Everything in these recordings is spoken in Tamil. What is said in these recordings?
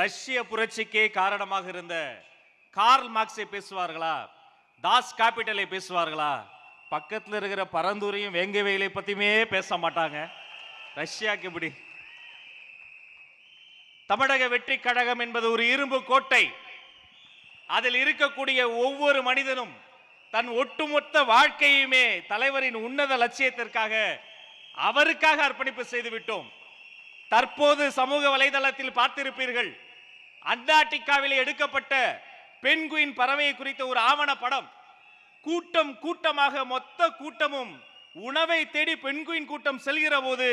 ரஷ்ய புரட்சிக்கே காரணமாக இருந்த கார்ல் மார்க்ஸை பேசுவார்களா? தாஸ் கேபிட்டலை பேசுவார்களா? பக்கத்தில் இருக்கிற பரந்தூரையும் வேங்கவேலை பத்தியுமே பேச மாட்டாங்க. ரஷ்யாக்கு இப்படி. தமிழக வெற்றி கழகம் என்பது ஒரு இரும்பு கோட்டை. அதில் இருக்கக்கூடிய ஒவ்வொரு மனிதனும் தன் ஒட்டுமொத்த வாழ்க்கையுமே தலைவரின் உன்னத லட்சியத்திற்காக அவருக்காக அர்ப்பணிப்பு செய்து விட்டோம். தற்போது சமூக வலைதளத்தில் பார்த்திருப்பீர்கள், அண்டார்டிகாவில் எடுக்கப்பட்ட பெண்குயின் பறவை குறித்த ஒரு ஆவண படம். கூட்டம் கூட்டமாக மொத்த கூட்டமும் உணவை தேடி பெண்குயின் கூட்டம் செல்கிற போது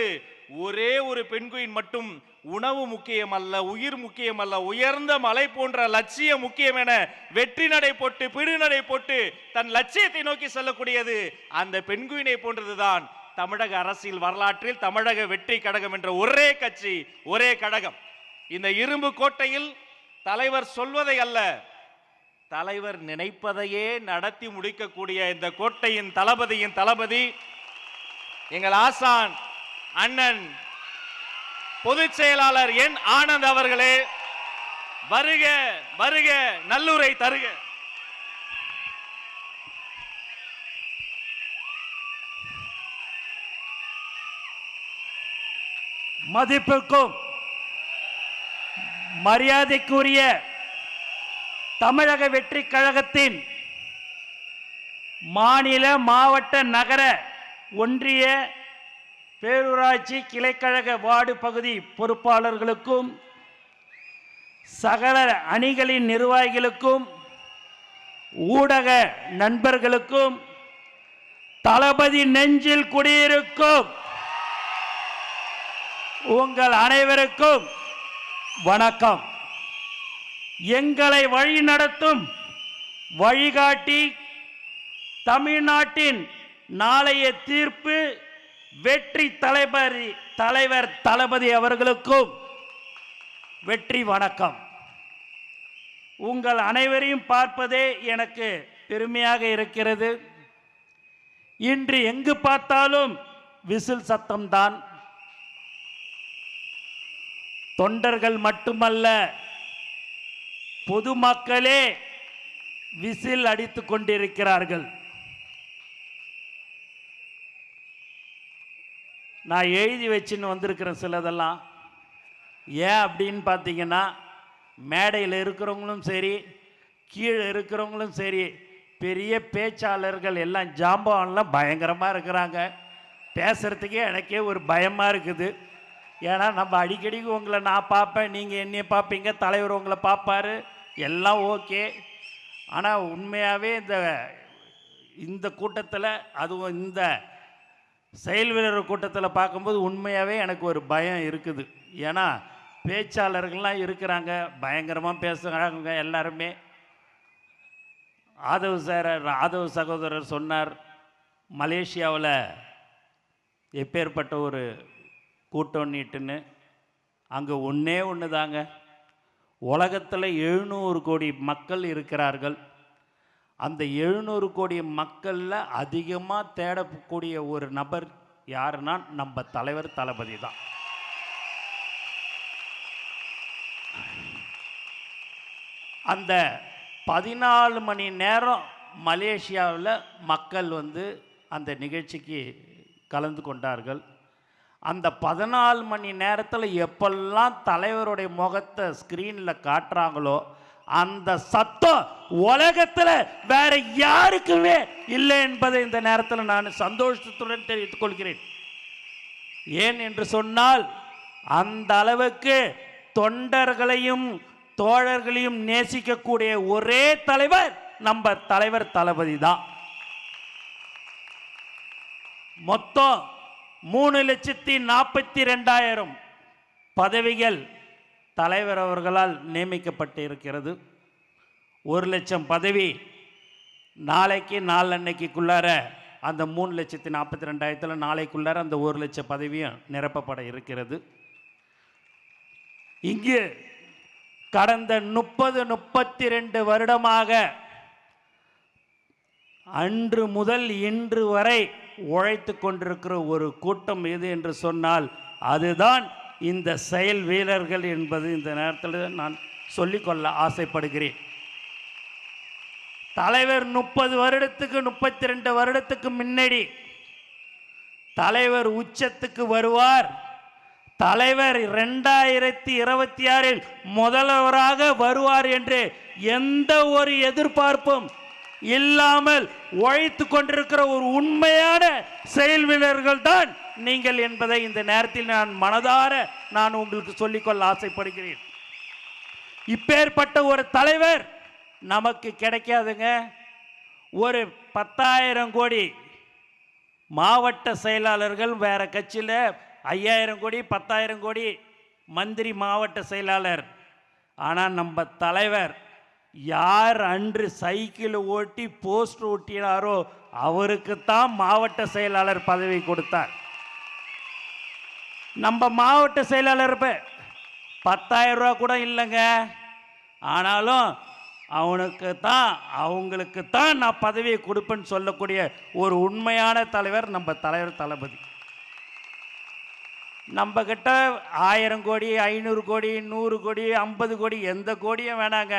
ஒரே ஒரு பெண்குயின் மட்டும் உணவு முக்கியம் அல்ல, உயிர் முக்கியம் அல்ல, உயர்ந்த மலை போன்ற லட்சியம் முக்கியம் என வெற்றி நடை போட்டு பிடுநடை போட்டு தன் லட்சியத்தை நோக்கி செல்லக்கூடியது அந்த பெண்குயினை போன்றதுதான் தமிழக அரசியல் வரலாற்றில் தமிழக வெற்றி கழகம் என்ற ஒரே கட்சி, ஒரே கழகம். இந்த இரும்பு கோட்டையில் தலைவர் சொல்வதை அல்ல, தலைவர் நினைப்பதையே நடத்தி முடிக்கக்கூடிய இந்த கோட்டையின் தளபதியின் தளபதி எங்கள் ஆசான் அண்ணன் பொதுச் செயலாளர் என் ஆனந்த் அவர்களே, வருக வருக, நல்லூரை தருக. மதிப்புக்கும் மரியாதைக்குரிய தமிழக வெற்றி கழகத்தின் மாநில, மாவட்ட, நகர, ஒன்றிய, பேரூராட்சி, கிளைக்கழக வார்டு பகுதி பொறுப்பாளர்களுக்கும் சகல அணிகளின் நிர்வாகிகளுக்கும் ஊடக நண்பர்களுக்கும் தளபதி நெஞ்சில் குடியிருக்கும் உங்கள் அனைவருக்கும் வணக்கம். எங்களை வழி நடத்தும் வழிகாட்டி தமிழ்நாட்டின் நாளைய தீர்ப்பு வெற்றி தலைவர் தளபதி அவர்களுக்கும் வெற்றி வணக்கம். உங்கள் அனைவரையும் பார்ப்பதே எனக்கு பெருமையாக இருக்கிறது. இன்று எங்கு பார்த்தாலும் விசில் சத்தம்தான். தொண்டர்கள் மட்டுமல்ல, பொதுமக்களே விசில் அடித்துக் கொண்டிருக்கிறார்கள். நான் எழுதி வச்சுன்னு வந்திருக்கிறேன் சிலதெல்லாம். ஏன் அப்படின்னு பார்த்தீங்கன்னா, மேடையில் இருக்கிறவங்களும் சரி, கீழே இருக்கிறவங்களும் சரி, பெரிய பேச்சாளர்கள் எல்லாம் ஜாம்பவான்லாம் பயங்கரமாக இருக்கிறாங்க. பேசுகிறதுக்கே எனக்கே ஒரு பயமாக இருக்குது. ஏன்னா நம்ம அடிக்கடி உங்களை நான் பார்ப்பேன், நீங்கள் என்னையை பார்ப்பீங்க, தலைவர் உங்களை பார்ப்பார், எல்லாம் ஓகே. ஆனால் உண்மையாகவே இந்த கூட்டத்தில், அதுவும் இந்த செயல் வீரர் கூட்டத்தில் பார்க்கும்போது உண்மையாகவே எனக்கு ஒரு பயம் இருக்குது. ஏன்னா பேச்சாளர்கள்லாம் இருக்கிறாங்க, பயங்கரமாக பேசுகிறாங்க எல்லாருமே. ஆதவ் சகோதரர் சொன்னார், மலேசியாவில் எப்பேற்பட்ட ஒரு கூட்டம் நீட்டுன்னு. அங்கே ஒன்று தாங்க, உலகத்தில் 700 கோடி மக்கள் இருக்கிறார்கள். அந்த 700 கோடி மக்களில் அதிகமாக தேடக்கூடிய ஒரு நபர் யாருன்னா நம்ம தலைவர் தளபதி தான். அந்த 14 மணி நேரம் மலேசியாவில் மக்கள் அந்த நிகழ்ச்சிக்கு கலந்து கொண்டார்கள். அந்த 14 மணி நேரத்தில் எப்பெல்லாம் தலைவருடைய முகத்தை ஸ்க்ரீனில் காட்டுறாங்களோ அந்த சத்தம் உலகத்தில் வேற யாருக்குமே இல்லை என்பதை இந்த நேரத்தில் நான் சந்தோஷத்துடன் தெரிவித்துக் கொள்கிறேன். ஏன் என்று சொன்னால், அந்த அளவுக்கு தொண்டர்களையும் தோழர்களையும் நேசிக்கக்கூடிய ஒரே தலைவர் நம்ம தலைவர் தளபதி தான். மொத்தம் 3,42,000 பதவிகள் தலைவர் அவர்களால் நியமிக்கப்பட்டு இருக்கிறது. 1,00,000 பதவி நாளைக்கு நாளன்னைக்குள்ளார அந்த 3,42,000 நாளைக்குள்ளார அந்த 1,00,000 பதவியும் நிரப்பப்பட இருக்கிறது. இங்கு கடந்த 30-32 வருடமாக அன்று முதல் இன்று வரை உழைத்து கொண்டிருக்கிற ஒரு கூட்டம் எது என்று சொன்னால் அதுதான் இந்த செயல் வீரர்கள் என்பது இந்த நேரத்தில் நான் சொல்லிக்கொள்ள ஆசைப்படுகிறேன். தலைவர் 30 வருடத்துக்கு 32 வருடத்துக்கு முன்னாடி தலைவர் உச்சத்துக்கு வருவார். தலைவர் 2026 முதல்வராக வருவார் என்று எந்த ஒரு எதிர்பார்ப்பும் இல்லாமல் உழைத்து கொண்டிருக்கிற ஒரு உண்மையான செயல் வீரர்கள் தான் நீங்கள் என்பதை இந்த நேரத்தில் நான் மனதார நான் உங்களுக்கு சொல்லிக்கொள்ள ஆசைப்படுகிறேன். இப்பேற்பட்ட ஒரு தலைவர் நமக்கு கிடைக்காதுங்க. ஒரு 10,000 கோடி மாவட்ட செயலாளர்கள் வேற கட்சியில் 5,000 கோடி 10,000 கோடி மந்திரி மாவட்ட செயலாளர். ஆனால் நம்ம தலைவர் யார் அன்று சைக்கிள் ஓட்டி போஸ்ட் ஓட்டினாரோ அவருக்குத்தான் மாவட்ட செயலாளர் பதவி கொடுத்தார். நம்ம மாவட்ட செயலாளர் 10,000 ரூபா கூட இல்லைங்க. ஆனாலும் அவங்களுக்கு தான் நான் பதவியை கொடுப்பேன்னு சொல்லக்கூடிய ஒரு உண்மையான தலைவர் நம்ம தலைவர் தளபதி. நம்ம கிட்ட 1000 கோடி 500 கோடி 100 கோடி 50 கோடி எந்த கோடியும் வேணாங்க.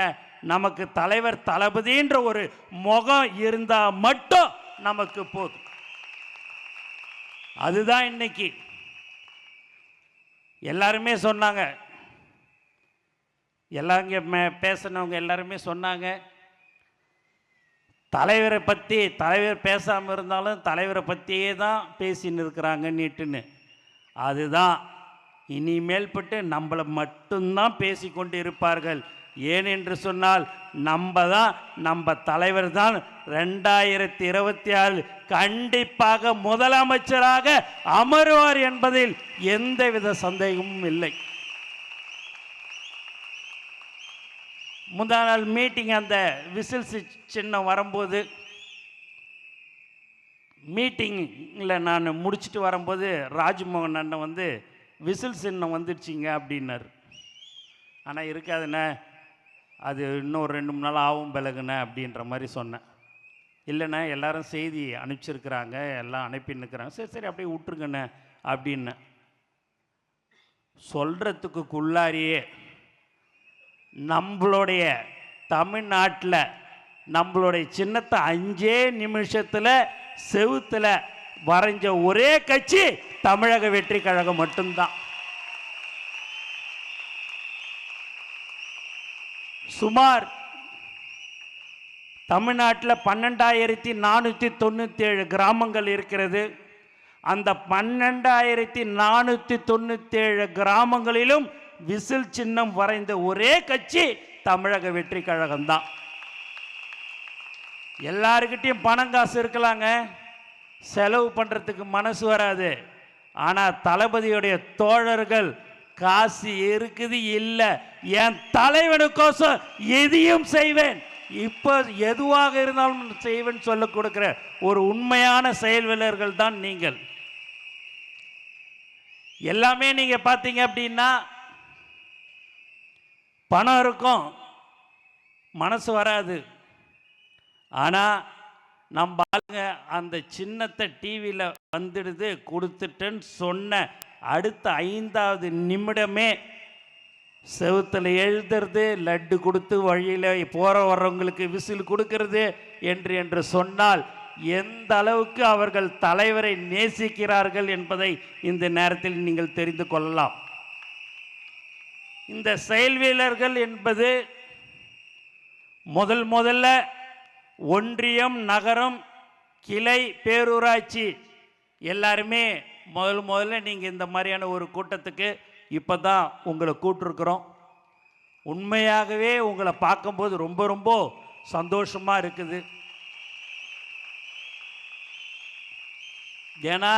நமக்கு தலைவர் தளபதின்ற ஒரு முகம் இருந்தால் மட்டும் நமக்கு போதும். அதுதான் இன்னைக்கு எல்லாருமே சொன்னாங்க. எல்லாம் இங்கே பேசினவங்க எல்லாருமே சொன்னாங்க, தலைவரை பற்றி தலைவர் பேசாமல் இருந்தாலும் தலைவரை பற்றியே தான் பேசின்னு இருக்கிறாங்கன்னுட்டுன்னு. அதுதான் இனிமேல் பட்டு நம்மளை மட்டும்தான் பேசி கொண்டு இருப்பார்கள். ஏனென்று சொன்னால் நம்ம தலைவர் தான் 2026 கண்டிப்பாக முதலமைச்சராக அமருவார் என்பதில் எந்தவித சந்தேகமும் இல்லை. முந்தா நாள் மீட்டிங் அந்த விசில் சின்னம் வரும்போது மீட்டிங்கில் நான் முடிச்சுட்டு வரும்போது ராஜ்மோகன் அண்ணன் வந்து விசில் சின்னம் வந்துடுச்சிங்க அப்படின்னார். ஆனால் இருக்காதுண்ணே, அது இன்னும் 2-3 நாள் ஆகும் பிளகுண்ணே அப்படின்ற மாதிரி சொன்னேன். இல்லைண்ணே எல்லாரும் செய்தி அனுப்பிச்சிருக்கிறாங்க, எல்லாம் அனுப்பின்னுக்கிறாங்க, சரி சரி அப்படியே விட்டுருங்கண்ணே அப்படின்னு சொல்கிறதுக்குள்ளாரியே நம்மளுடைய தமிழ்நாட்டில் நம்மளுடைய சின்னத்தை 5 நிமிஷத்தில் செவுத்தில் வரைஞ்ச ஒரே கட்சி தமிழக வெற்றி கழகம் மட்டும்தான். சுமார் தமிழ்நாட்டில் 12,497 கிராமங்கள் இருக்கிறது. அந்த 12,497 கிராமங்களிலும் விசில் சின்னம் வரைந்த ஒரே கட்சி தமிழக வெற்றி கழகம்தான். எல்லாருக்கிட்டையும் பணம் காசு இருக்கலாங்க, செலவு பண்ணுறதுக்கு மனசு வராது. ஆனால் தளபதியுடைய தோழர்கள் காசு இருக்குது இல்லை, என் தலைவனுக்கோசம் எதையும் செய்வேன், இப்போ எதுவாக இருந்தாலும் செய்வேன் சொல்ல கொடுக்கிற ஒரு உண்மையான செயல் வீரர்கள் தான் நீங்கள். எல்லாமே நீங்கள் பார்த்தீங்க அப்படின்னா பணம் இருக்கும், மனசு வராது. ஆனால் நம்ம ஆளுங்க அந்த சின்னத்தை டிவியில் வந்துடுது கொடுத்துட்டேன்னு சொன்ன அடுத்த 5வது நிமிடமே செவுத்தில் எழுதுறது, லட்டு கொடுத்து வழியில் போகிற வர்றவங்களுக்கு விசில் கொடுக்கறது என்று சொன்னால் எந்த அளவுக்கு அவர்கள் தலைவரை நேசிக்கிறார்கள் என்பதை இந்த நேரத்தில் நீங்கள் தெரிந்து கொள்ளலாம். இந்த செயல் வீரர்கள் என்பது முதல்ல ஒன்றியம், நகரம், கிளை, பேரூராட்சி எல்லாருமே முதல்ல நீங்கள் இந்த மாதிரியான ஒரு கூட்டத்துக்கு இப்போ தான் உங்களை கூட்டிருக்கிறோம். உண்மையாகவே உங்களை பார்க்கும்போது ரொம்ப சந்தோஷமாக இருக்குது. ஏன்னா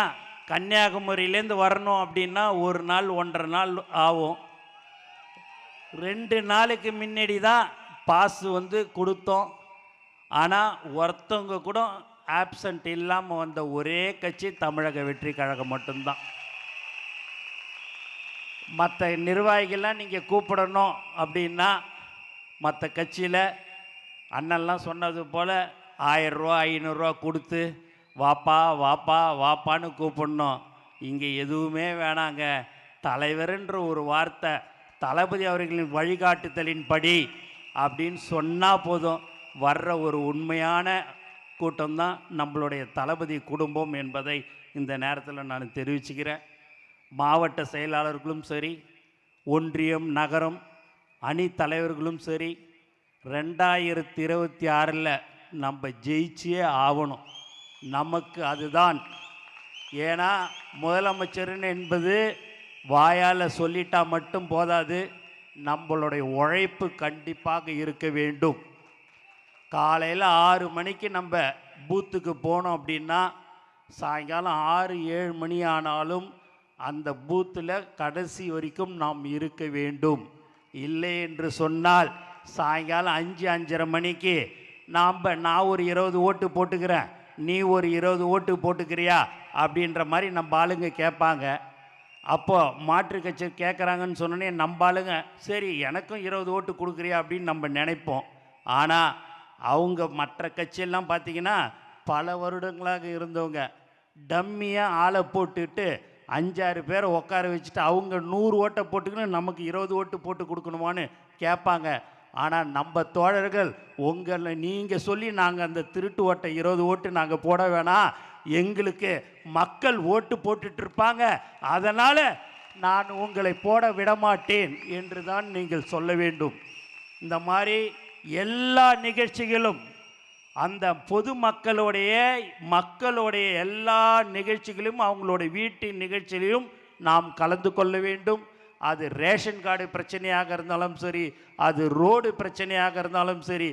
கன்னியாகுமரியிலேருந்து வரணும் அப்படின்னா 1 நாள் 1.5 நாள் ஆகும். 2 நாளுக்கு முன்னாடி தான் பாஸ் வந்து கொடுத்தோம். ஆனால் ஒருத்தவங்க கூட ஆப்சண்ட் இல்லாமல் வந்த ஒரே கட்சி தமிழக வெற்றி கழகம் மட்டும்தான். மற்ற நிர்வாகிகள்லாம் நீங்கள் கூப்பிடணும் அப்படின்னா மற்ற கட்சியில் அண்ணெல்லாம் சொன்னது போல் 1000 ரூபா 500 ரூபா கொடுத்து வாப்பா வாப்பா வாப்பான்னு கூப்பிடணும். இங்கே எதுவுமே வேணாங்க, தலைவர்ன்ற ஒரு வார்த்தை தளபதி அவர்களின் வழிகாட்டுதலின்படி அப்படின்னு சொன்னால் போதும், வர்ற ஒரு உண்மையான கூட்டம்தான் நம்மளுடைய தளபதி குடும்பம் என்பதை இந்த நேரத்தில் நான் தெரிவிச்சுக்கிறேன். மாவட்ட செயலாளர்களும் சரி, ஒன்றியம் நகரம் அணி தலைவர்களும் சரி, 2026 நம்ம ஜெயிச்சே ஆகணும். நமக்கு அதுதான். ஏன்னா முதலமைச்சர்னு என்பது வாயால் சொல்லிட்டா மட்டும் போதாது, நம்மளுடைய உழைப்பு கண்டிப்பாக இருக்க வேண்டும். காலையில் 6 மணிக்கு நம்ம பூத்துக்கு போனோம் அப்படின்னா சாயங்காலம் 6-7 மணி ஆனாலும் அந்த பூத்தில் கடைசி வரைக்கும் நாம் இருக்க வேண்டும். இல்லை என்று சொன்னால் சாயங்காலம் 5-5:30 மணிக்கு நான் ஒரு 20 ஓட்டு போட்டுக்கிறேன், நீ ஒரு 20 ஓட்டு போட்டுக்கிறியா அப்படின்ற மாதிரி நம்ம ஆளுங்க கேட்பாங்க. அப்போது மாற்று கட்சி கேட்குறாங்கன்னு சொன்னோன்னே நம்ம ஆளுங்க சரி எனக்கும் 20 ஓட்டு கொடுக்குறியா அப்படின்னு நம்ம நினைப்போம். ஆனால் அவங்க மற்ற கட்சியெல்லாம் பார்த்திங்கன்னா பல வருடங்களாக இருந்தவங்க டம்மியாக ஆளை போட்டுட்டு 5-6 பேரை உட்கார வச்சுட்டு அவங்க 100 ஓட்டை போட்டுக்கின்னு நமக்கு 20 ஓட்டு போட்டு கொடுக்கணுமான்னு கேட்பாங்க. ஆனால் நம்ம தோழர்கள் உங்களை நீங்கள் சொல்லி நாங்கள் அந்த திருட்டு ஓட்டை 20 ஓட்டு நாங்கள் போட வேணாம், எங்களுக்கு மக்கள் ஓட்டு போட்டுட்ருப்பாங்க, அதனால் நான் உங்களை போட விடமாட்டேன் என்று தான் நீங்கள் சொல்ல வேண்டும். இந்த மாதிரி எல்லா நிகழ்ச்சிகளும் அந்த பொதுமக்களுடைய எல்லா நிகழ்ச்சிகளையும் அவங்களுடைய வீட்டின் நிகழ்ச்சியிலும் நாம் கலந்து கொள்ள வேண்டும். அது ரேஷன் கார்டு பிரச்சனையாக இருந்தாலும் சரி, அது ரோடு பிரச்சனையாக இருந்தாலும் சரி,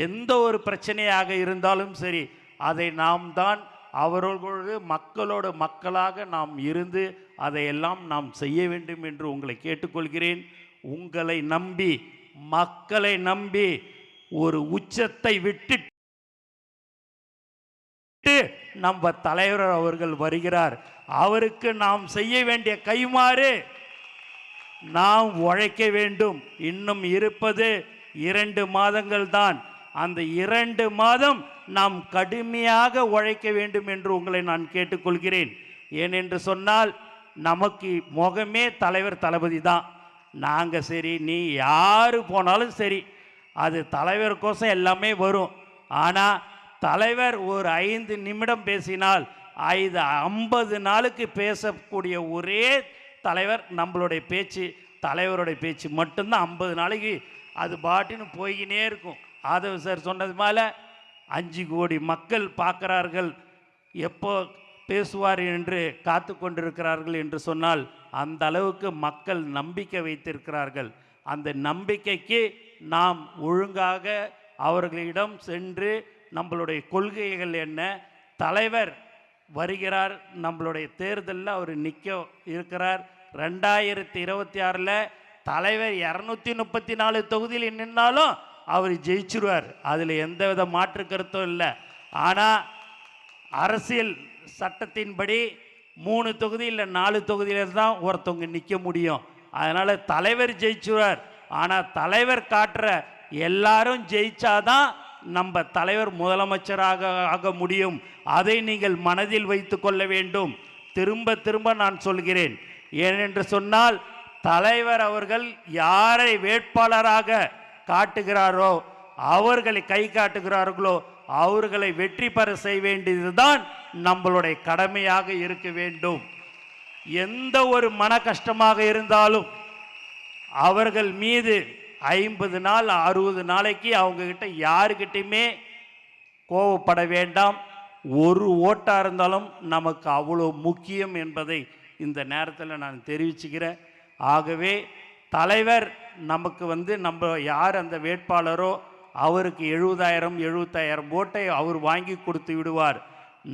எந்த ஒரு பிரச்சனையாக இருந்தாலும் சரி, அதை நாம் தான் அவர்களோடு மக்களோடு மக்களாக நாம் இருந்து அதையெல்லாம் நாம் செய்ய வேண்டும் என்று உங்களை கேட்டுக்கொள்கிறேன். உங்களை நம்பி மக்களை நம்பி ஒரு உச்சத்தை விட்டு நம்ம தலைவர் அவர்கள் வருகிறார். அவருக்கு நாம் செய்ய வேண்டிய கைமாறு நாம் உழைக்க வேண்டும். இன்னும் இருப்பது 2 மாதங்கள் தான். அந்த 2 மாதம் நாம் கடுமையாக உழைக்க வேண்டும் என்று உங்களை நான் கேட்டுக்கொள்கிறேன். ஏனென்று சொன்னால் நமக்கு முகமே தலைவர் தளபதி தான். நாங்கள் சரி நீ யார் போனாலும் சரி அது தலைவருக்கோசம் எல்லாமே வரும். ஆனால் தலைவர் ஒரு 5 நிமிடம் பேசினால் 50 நாளுக்கு பேசக்கூடிய ஒரே தலைவர் நம்மளுடைய பேச்சு, தலைவருடைய பேச்சு மட்டும்தான் 50 நாளைக்கு அது பாட்டுன்னு போய்கினே இருக்கும். ஆதவ சார் சொன்னது மேலே 5 கோடி மக்கள் பார்க்குறார்கள், எப்போ பேசுவார் என்று காத்து கொண்டிருக்கிறார்கள் என்று சொன்னால் அந்த அளவுக்கு மக்கள் நம்பிக்கை வைத்திருக்கிறார்கள். அந்த நம்பிக்கைக்கு நாம் ஒழுங்காக அவர்களிடம் சென்று நம்மளுடைய கொள்கைகள் என்ன, தலைவர் வருகிறார், நம்மளுடைய தேர்தலில் அவர் நிற்க இருக்கிறார். 2026 தலைவர் 234 தொகுதியில் நின்னாலும் அவர் ஜெயிச்சிருவார், அதில் எந்தவித மாற்று கருத்தும் இல்லை. ஆனால் அரசியல் சட்டத்தின்படி 3 தொகுதி இல்லை 4 தொகுதியில் தான் ஒருத்தவங்க நிற்க முடியும். அதனால் தலைவர் ஜெயிச்சுவார். ஆனால் தலைவர் காட்டுற எல்லாரும் ஜெயிச்சாதான் நம்ம தலைவர் முதலமைச்சராக ஆக முடியும். அதை நீங்கள் மனதில் வைத்து கொள்ள வேண்டும். திரும்ப திரும்ப நான் சொல்கிறேன். ஏனென்று சொன்னால் தலைவர் அவர்கள் யாரை வேட்பாளராக காட்டுகிறாரோ அவர்களை கை காட்டுகிறார்களோ அவர்களை வெற்றி பெற செய்ய வேண்டியதுதான் நம்மளுடைய கடமையாக இருக்க வேண்டும். எந்த ஒரு மன கஷ்டமாக இருந்தாலும் அவர்கள் மீது 50 நாள் 60 நாளைக்கு அவங்கக்கிட்ட யாருக்கிட்டையுமே கோவப்பட வேண்டாம். ஒரு ஓட்டாக இருந்தாலும் நமக்கு அவ்வளோ முக்கியம் என்பதை இந்த நேரத்தில் நான் தெரிவிச்சுக்கிறேன். ஆகவே தலைவர் நமக்கு நம்ம யார் அந்த வேட்பாளரோ அவருக்கு 70,000 ஓட்டை அவர் வாங்கி கொடுத்து விடுவார்.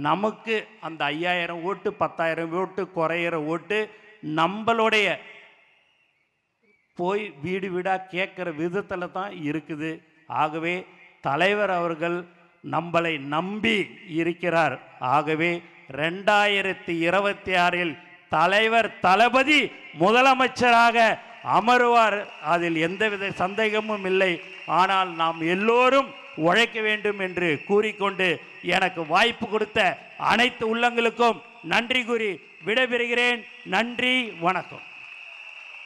நமக்கு அந்த 5,000 ஓட்டு 10,000 ஓட்டு குறையிற ஓட்டு நம்மளுடைய போய் வீடு வீடாக கேட்குற விதத்தில் தான் இருக்குது. ஆகவே தலைவர் அவர்கள் நம்மளை நம்பி இருக்கிறார். ஆகவே 2026 தலைவர் தளபதி முதலமைச்சராக அமருவார், அதில் எந்தவித சந்தேகமும் இல்லை. ஆனால் நாம் எல்லோரும் உழைக்க வேண்டும் என்று கூறிக்கொண்டு எனக்கு வாய்ப்பு கொடுத்த அனைத்து உள்ளங்களுக்கும் நன்றி கூறி விடைபெறுகிறேன். நன்றி, வணக்கம்.